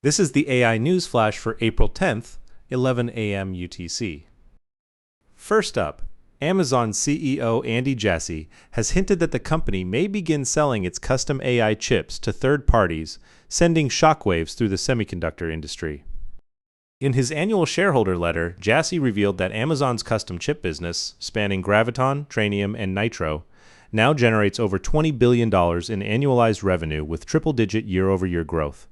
This is the AI News Flash for April 10th, 11 a.m. UTC. First up, Amazon CEO Andy Jassy has hinted that the company may begin selling its custom AI chips to third parties, sending shockwaves through the semiconductor industry. In his annual shareholder letter, Jassy revealed that Amazon's custom chip business, spanning graviton, trainium, and nitro, now generates over $20 billion in annualized revenue with triple-digit year-over-year growth.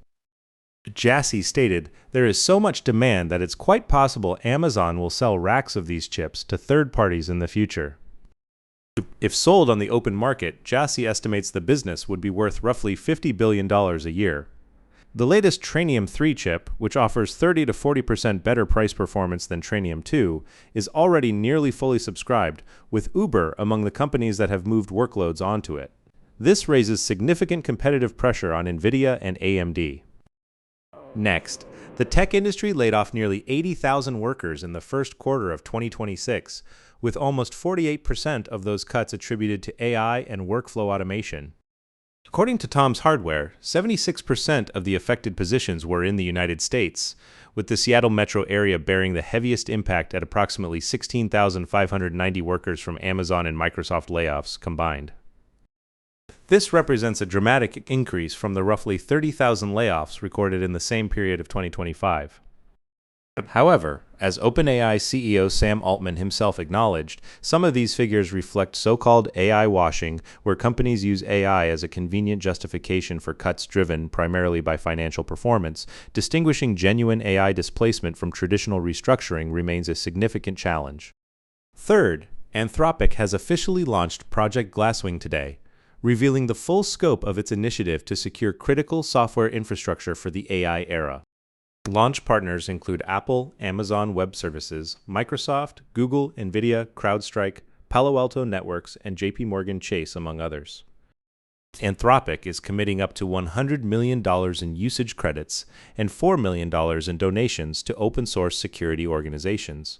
Jassy stated, "There is so much demand that it's quite possible Amazon will sell racks of these chips to third parties in the future." If sold on the open market, Jassy estimates the business would be worth roughly $50 billion a year. The latest Trainium 3 chip, which offers 30 to 40% better price performance than Trainium 2, is already nearly fully subscribed, with Uber among the companies that have moved workloads onto it. This raises significant competitive pressure on NVIDIA and AMD. Next, the tech industry laid off nearly 80,000 workers in the first quarter of 2026, with almost 48% of those cuts attributed to AI and workflow automation. According to Tom's Hardware, 76% of the affected positions were in the United States, with the Seattle metro area bearing the heaviest impact at approximately 16,590 workers from Amazon and Microsoft layoffs combined. This represents a dramatic increase from the roughly 30,000 layoffs recorded in the same period of 2025. However, as OpenAI CEO Sam Altman himself acknowledged, some of these figures reflect so-called AI washing, where companies use AI as a convenient justification for cuts driven primarily by financial performance. Distinguishing genuine AI displacement from traditional restructuring remains a significant challenge. Third, Anthropic has officially launched Project Glasswing today, revealing the full scope of its initiative to secure critical software infrastructure for the AI era. Launch partners include Apple, Amazon Web Services, Microsoft, Google, NVIDIA, CrowdStrike, Palo Alto Networks, and JPMorgan Chase, among others. Anthropic is committing up to $100 million in usage credits and $4 million in donations to open-source security organizations.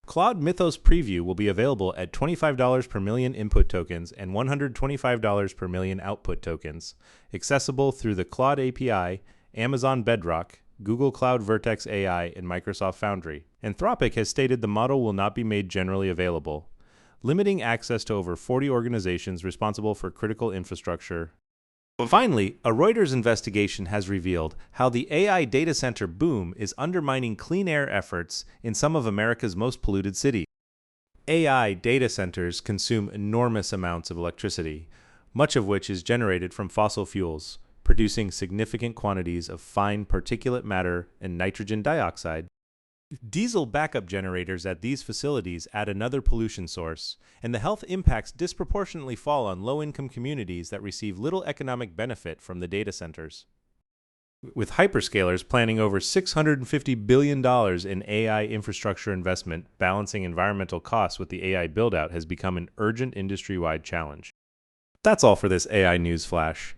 Claude Mythos Preview will be available at $25 per million input tokens and $125 per million output tokens, accessible through the Claude API, Amazon Bedrock, Google Cloud Vertex AI, and Microsoft Foundry. Anthropic has stated the model will not be made generally available, limiting access to over 40 organizations responsible for critical infrastructure. Finally, a Reuters investigation has revealed how the AI data center boom is undermining clean air efforts in some of America's most polluted cities. AI data centers consume enormous amounts of electricity, much of which is generated from fossil fuels, producing significant quantities of fine particulate matter and nitrogen dioxide. Diesel backup generators at these facilities add another pollution source, and the health impacts disproportionately fall on low-income communities that receive little economic benefit from the data centers. With hyperscalers planning over $650 billion in AI infrastructure investment, balancing environmental costs with the AI build-out has become an urgent industry-wide challenge. That's all for this AI News Flash.